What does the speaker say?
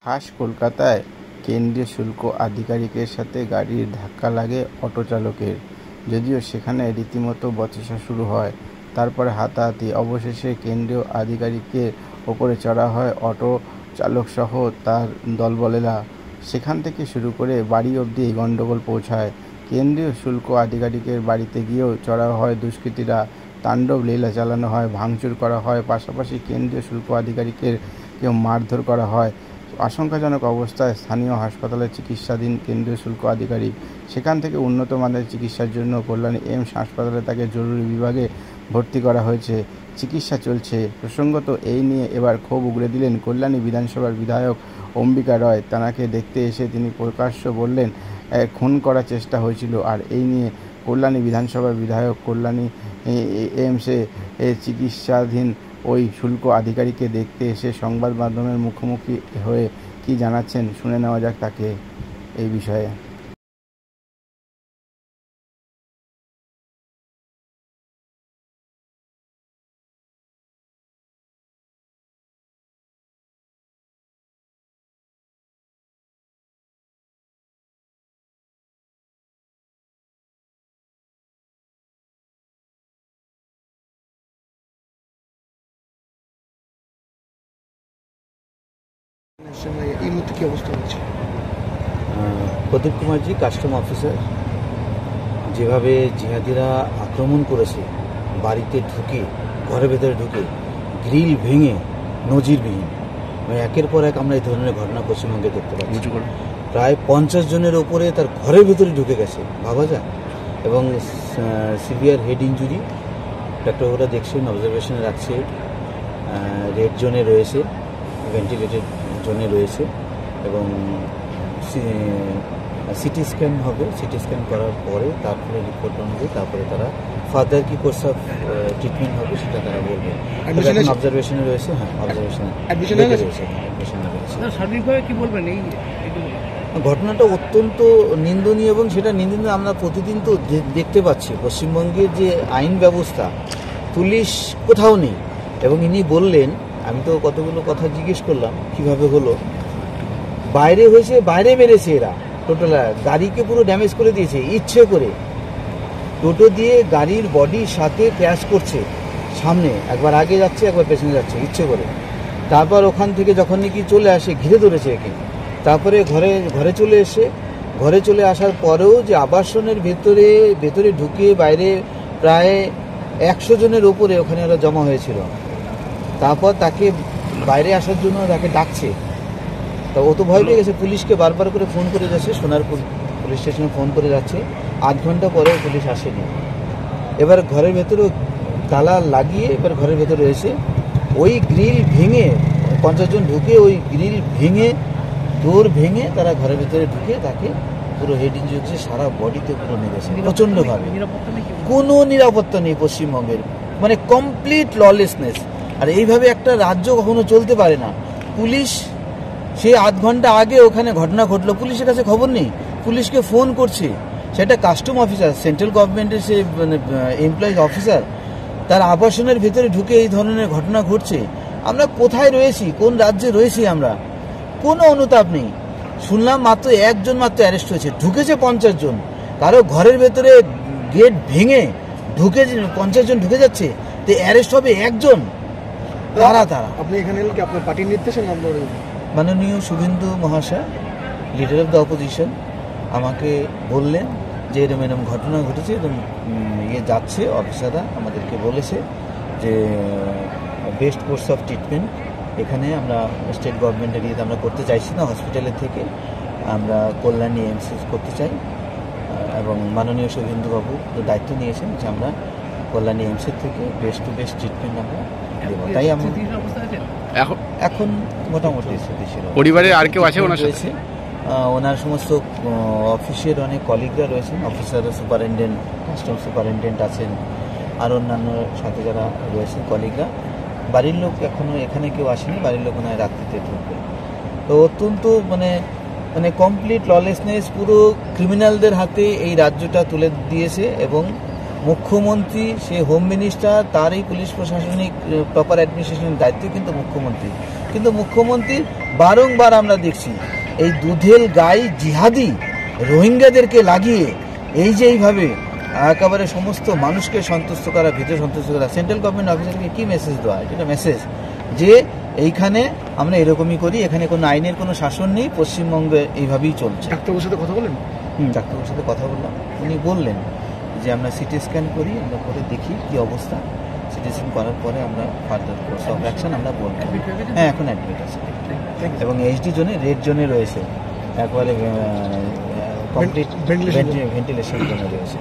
খাস কলকাতায় কেন্দ্রীয় শুল্ক আধিকারিকের সাথে গাড়ির ধাক্কা লাগে অটো চালকের। যদিও সেখানে রীতিমতো বচসা শুরু হয়, তারপরে হাতাহাতি, অবশেষে কেন্দ্রীয় আধিকারিকের ওপরে চড়া হয় অটো চালকসহ তার দলবলেরা। সেখান থেকে শুরু করে বাড়ি অবধি এই গণ্ডগোল পৌঁছায়। কেন্দ্রীয় শুল্ক আধিকারিকের বাড়িতে গিয়েও চড়া হয় দুষ্কৃতীরা, তাণ্ডব লীলা চালানো হয়, ভাঙচুর করা হয়, পাশাপাশি কেন্দ্রীয় শুল্ক আধিকারিকের কেউ মারধর করা হয়। আশঙ্কাজনক অবস্থায় স্থানীয় হাসপাতালে চিকিৎসাধীন কেন্দ্রীয় শুল্ক আধিকারিক। সেখান থেকে উন্নত মানের চিকিৎসার জন্য কল্যাণী এইমস হাসপাতালে তাকে জরুরি বিভাগে ভর্তি করা হয়েছে। চিকিৎসা চলছে। প্রসঙ্গত, এই নিয়ে এবার ক্ষোভ উগরে দিলেন কল্যাণী বিধানসভার বিধায়ক অম্বিকা রয়। তাঁকে দেখতে এসে তিনি প্রকাশ্য বললেন, খুন করার চেষ্টা হয়েছিল। আর এই নিয়ে কল্যাণী বিধানসভার বিধায়ক কল্যাণী এইমসে চিকিৎসাধীন ওই শুল্ক আধিকারিককে দেখতে এসে সংবাদ মাধ্যমের মুখোমুখি হয়ে কী জানাচ্ছেন, শুনে নেওয়া যাক তাকে এই বিষয়ে। এই মুহূর্তে কি অবস্থা হচ্ছে? প্রদীপ কুমারজি, কাস্টম অফিসার, যেভাবে জিহাদিরা আক্রমণ করেছে, বাড়িতে ঢুকে, ঘরের ভেতরে ঢুকে, গ্রিল ভেঙে, নজিরবিহীন, মানে একের পর এক আমরা এই ধরনের ঘটনা পশ্চিমবঙ্গে দেখতে পাচ্ছি। প্রায় 50 জনের ওপরে তার ঘরের ভেতরে ঢুকে গেছে, ভাবা যায়। এবং সিভিয়ার হেড ইঞ্জুরি, ডাক্তারবাবুরা দেখছেন, অবজারভেশনে রাখছে, রেড জোনে রয়েছে, ভেন্টিলেটেড জোনে রয়েছে, এবং সিটি স্ক্যান হবে। সিটি স্ক্যান করার পরে তারপরে রিপোর্ট অনুযায়ী তারপরে তারা ফার্দার কি কোর্স অফ ট্রিটমেন্ট হবে সেটা তারা বলবে। অবজারভেশনে রয়েছে। হ্যাঁ, অবজারভেশনে রয়েছে। সার্বিকভাবে কি বলবেন এই ঘটনাটা অত্যন্ত নিন্দনীয়, এবং সেটা নিন্দনীয় আমরা প্রতিদিন তো দেখতে পাচ্ছি। পশ্চিমবঙ্গের যে আইন ব্যবস্থা, পুলিশ কোথাও নেই। এবং ইনি বললেন, আমি তো কতগুলো কথা জিজ্ঞেস করলাম কিভাবে হলো। বাইরে হয়েছে, বাইরে মেরেছে এরা, টোটাল গাড়িকে পুরো ড্যামেজ করে দিয়েছে ইচ্ছে করে। টোটো দিয়ে গাড়ির বডির সাথে ক্র্যাশ করছে, সামনে একবার আগে যাচ্ছে, একবার পেছনে যাচ্ছে ইচ্ছে করে। তারপর ওখান থেকে যখন নাকি চলে আসে, ঘিরে ধরেছে একে। তারপরে ঘরে চলে আসার পরেও যে আবাসনের ভেতরে ঢুকে বাইরে প্রায় 100 জনের ওপরে ওখানে ওরা জমা হয়েছিল। তারপর তাকে বাইরে আসার জন্য তাকে ডাকছে। তা ও তো ভয় পেয়ে গেছে, পুলিশকে বারবার করে ফোন করে যাচ্ছে, সোনারপুর পুলিশ স্টেশনে ফোন করে যাচ্ছে। 8 ঘন্টা পরেও পুলিশ আসেনি। এবার ঘরের ভেতরে তালা লাগিয়ে এবার ঘরের ভেতরে এসে ওই গ্রিল ভেঙে, 50 জন ঢুকে ওই গ্রিল ভেঙে, ডোর ভেঙে তারা ঘরের ভেতরে ঢুকে তাকে পুরো হেড ইঞ্জুরি হচ্ছে, সারা বডিতে পুরো মেরেছে প্রচণ্ডভাবে। কোনো নিরাপত্তা নেই পশ্চিমবঙ্গের, মানে কমপ্লিট ললেসনেস। আর এইভাবে একটা রাজ্য কখনো চলতে পারে না। পুলিশ সে 8 ঘন্টা আগে ওখানে ঘটনা ঘটলো, পুলিশের কাছে খবর নেই, পুলিশকে ফোন করছে। সেটা কাস্টম অফিসার, সেন্ট্রাল গভর্নমেন্টের সে মানে এমপ্লয়িজ অফিসার, তার আবাসনের ভেতরে ঢুকে এই ধরনের ঘটনা ঘটছে। আমরা কোথায় রয়েছি, কোন রাজ্যে রয়েছি আমরা? কোনো অনুতাপ নেই। শুনলাম মাত্র 1 জন মাত্র অ্যারেস্ট হয়েছে, ঢুকেছে 50 জন। কারো ঘরের ভেতরে গেট ভেঙে ঢুকে 50 জন ঢুকে যাচ্ছে, তো অ্যারেস্ট হবে 1 জন। তারা আপনি এখানে এলেন কি আপনার পার্টির নির্দেশে? মাননীয় শুভেন্দু মহাশয়, লিডার অফ দ্য অপোজিশন, আমাকে বললেন যে এরকম ঘটনা ঘটেছে, এবং যাচ্ছে, অফিসাররা আমাদেরকে বলেছে যে বেস্ট কোর্স অফ ট্রিটমেন্ট এখানে আমরা স্টেট গভর্নমেন্টের ইয়েতে আমরা করতে চাইছি না, হসপিটালের থেকে আমরা কল্যাণী এইমস করতে চাই। এবং মাননীয় শুভেন্দুবাবু দায়িত্ব নিয়েছেন যে আমরা কল্যাণী এইমসের থেকে বেস্ট টু বেস্ট ট্রিটমেন্ট আমরা দেব। তাই আমরা এখন মোটামুটি স্থিতিশীল। পরিবারের আর কেউ আছে ওনার রয়েছে? ওনার সমস্ত অফিসের অনেক কলিগরা রয়েছেন, অফিসার, সুপারিনটেন্ডেন্ট, কাস্টম সুপারিনটেন্ডেন্ট আছেন, আর অন্যান্য সাথে যারা রয়েছেন কলিগরা। বাড়ির লোক এখনো এখানে কেউ আসেনি, বাড়ির লোক ওনার রাত্রিতে ঢুকবে। তো অত্যন্ত মানে কমপ্লিট ললেসনেস, পুরো ক্রিমিনালদের হাতে এই রাজ্যটা তুলে দিয়েছে। এবং মুখ্যমন্ত্রী, সে হোম মিনিস্টার, তার এই পুলিশ প্রশাসনিক প্রপার অ্যাডমিনিস্ট্রেশনের দায়িত্ব কিন্তু মুখ্যমন্ত্রী। কিন্তু মুখ্যমন্ত্রী বারংবার আমরা দেখছি এই দুধেল গাই জিহাদি রোহিঙ্গাদেরকে লাগিয়ে এইভাবে একেবারে সমস্ত মানুষকে সন্তুষ্ট করা, ভিতরে সন্তুষ্ট করা, সেন্ট্রাল গভর্নমেন্ট অফিসারকে কি মেসেজ দেওয়া? এটা মেসেজ যে এইখানে আমরা এরকমই করি, এখানে কোনো আইনের কোনো শাসন নেই, পশ্চিমবঙ্গে এইভাবেই চলছে। ডাক্তারবাবুর সাথে কথা বলেন? ডাক্তারবাবুর সাথে কথা বললাম, উনি বললেন যে আমরা সিটি স্ক্যান করি, আমরা করে দেখি কি অবস্থা, সিটি স্ক্যান করার পরে আমরা ফার্দার কোর্স অফ অ্যাকশন আমরা বলবো। হ্যাঁ, এখন অ্যাডমিট আছে এবং এইচডি জোনে, রেড জোনে রয়েছে, একবারে কমপ্লিট ভেন্টিলেশন জোনে রয়েছে।